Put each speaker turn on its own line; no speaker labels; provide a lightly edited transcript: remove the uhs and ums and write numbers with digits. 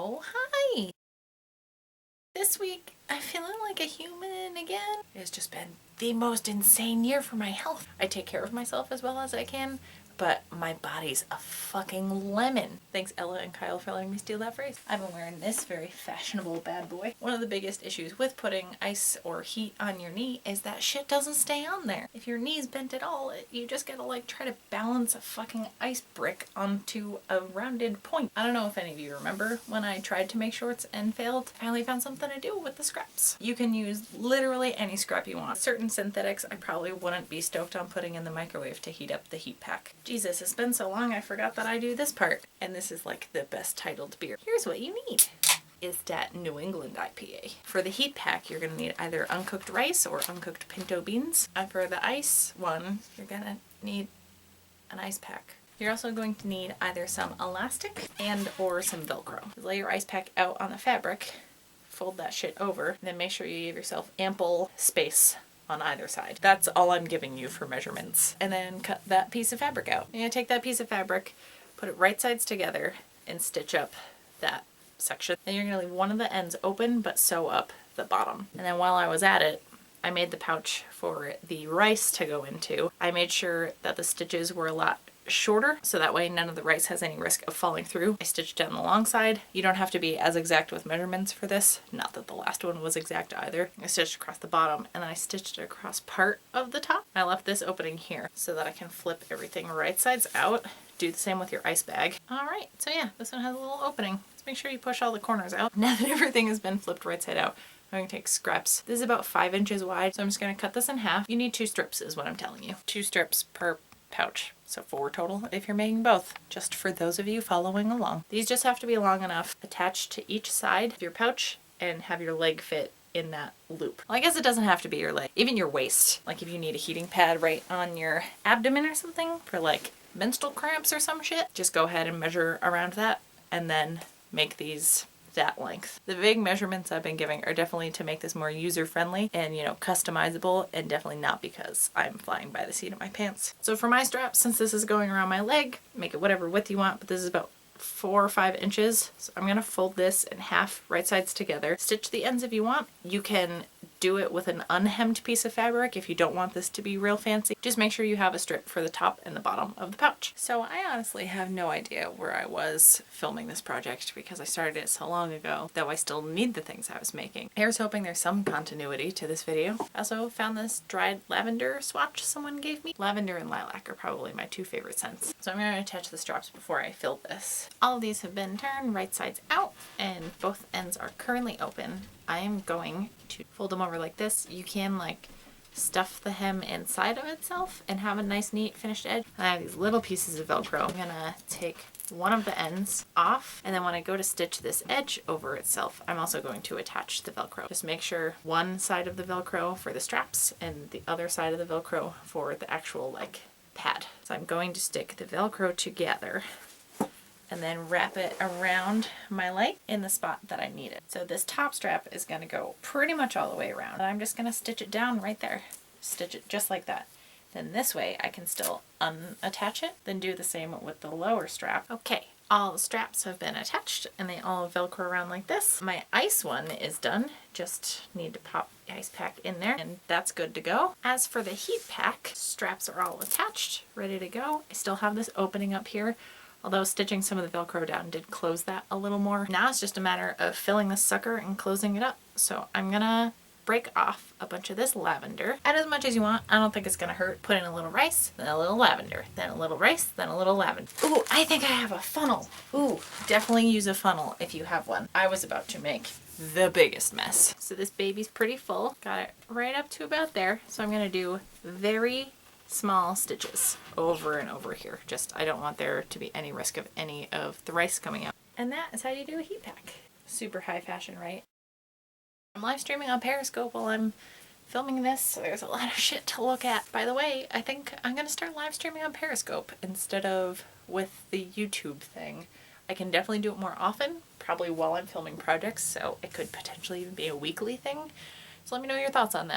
Oh, hi! This week, I'm feeling like a human again. It's just been the most insane year for my health. I take care of myself as well as I can, but my body's a fucking lemon. Thanks Ella and Kyle for letting me steal that phrase. I've been wearing this very fashionable bad boy. One of the biggest issues with putting ice or heat on your knee is that shit doesn't stay on there. If your knee's bent at all, you just gotta like try to balance a fucking ice brick onto a rounded point. I don't know if any of you remember when I tried to make shorts and failed. I finally found something to do with the scraps. You can use literally any scrap you want. Certain synthetics I probably wouldn't be stoked on putting in the microwave to heat up the heat pack. Jesus, it's been so long I forgot that I do this part. And this is like the best titled beer. Here's what you need. Is that New England IPA. For the heat pack, you're gonna need either uncooked rice or uncooked pinto beans. And for the ice one, you're gonna need an ice pack. You're also going to need either some elastic and or some Velcro. Lay your ice pack out on the fabric, fold that shit over, and then make sure you give yourself ample space on either side. That's all I'm giving you for measurements. And then cut that piece of fabric out. You're gonna take that piece of fabric, put it right sides together, and stitch up that section. Then you're gonna leave one of the ends open, but sew up the bottom. And then while I was at it, I made the pouch for the rice to go into. I made sure that the stitches were a lot shorter, so that way none of the rice has any risk of falling through. I stitched down the long side. You don't have to be as exact with measurements for this. Not that the last one was exact either. I stitched across the bottom and then I stitched across part of the top. I left this opening here so that I can flip everything right sides out. Do the same with your ice bag. Alright, so yeah, this one has a little opening. Let's make sure you push all the corners out. Now that everything has been flipped right side out, I'm going to take scraps. This is about 5 inches wide, so I'm just going to cut this in half. You need 2 strips is what I'm telling you. 2 strips per pouch. So 4 total if you're making both, just for those of you following along. These just have to be long enough attached to each side of your pouch and have your leg fit in that loop. Well, I guess it doesn't have to be your leg, even your waist. Like if you need a heating pad right on your abdomen or something for like menstrual cramps or some shit, just go ahead and measure around that and then make these that length. The vague measurements I've been giving are definitely to make this more user-friendly and, you know, customizable, and definitely not because I'm flying by the seat of my pants. So for my strap, since this is going around my leg, make it whatever width you want, but this is about 4 or 5 inches. So I'm gonna fold this in half, right sides together. Stitch the ends if you want. You can do it with an unhemmed piece of fabric if you don't want this to be real fancy. Just make sure you have a strip for the top and the bottom of the pouch. So I honestly have no idea where I was filming this project because I started it so long ago, though I still need the things I was making. Here's hoping there's some continuity to this video. I also found this dried lavender swatch someone gave me. Lavender and lilac are probably my 2 favorite scents. So I'm going to attach the straps before I fill this. All of these have been turned right sides out and both ends are currently open. I am going to fold them over like this. You can like stuff the hem inside of itself and have a nice neat finished edge. And I have these little pieces of Velcro. I'm gonna take one of the ends off, and then when I go to stitch this edge over itself, I'm also going to attach the Velcro. Just make sure one side of the Velcro for the straps and the other side of the Velcro for the actual like pad. So I'm going to stick the Velcro together and then wrap it around my leg in the spot that I need it. So this top strap is gonna go pretty much all the way around. And I'm just gonna stitch it down right there. Stitch it just like that. Then this way I can still unattach it, then do the same with the lower strap. Okay, all the straps have been attached and they all Velcro around like this. My ice one is done. Just need to pop the ice pack in there and that's good to go. As for the heat pack, straps are all attached, ready to go. I still have this opening up here, although stitching some of the Velcro down did close that a little more. Now it's just a matter of filling this sucker and closing it up. So I'm gonna break off a bunch of this lavender. Add as much as you want. I don't think it's gonna hurt. Put in a little rice, then a little lavender, then a little rice, then a little lavender. Ooh, I think I have a funnel. Ooh, definitely use a funnel if you have one. I was about to make the biggest mess. So this baby's pretty full. Got it right up to about there. So I'm gonna do very small stitches over and over here. Just, I don't want there to be any risk of any of the rice coming out. And that is how you do a heat pack. Super high fashion, right? I'm live streaming on Periscope while I'm filming this, so there's a lot of shit to look at. By the way, I think I'm gonna start live streaming on Periscope instead of with the YouTube thing. I can definitely do it more often, probably while I'm filming projects, so it could potentially even be a weekly thing. So let me know your thoughts on that.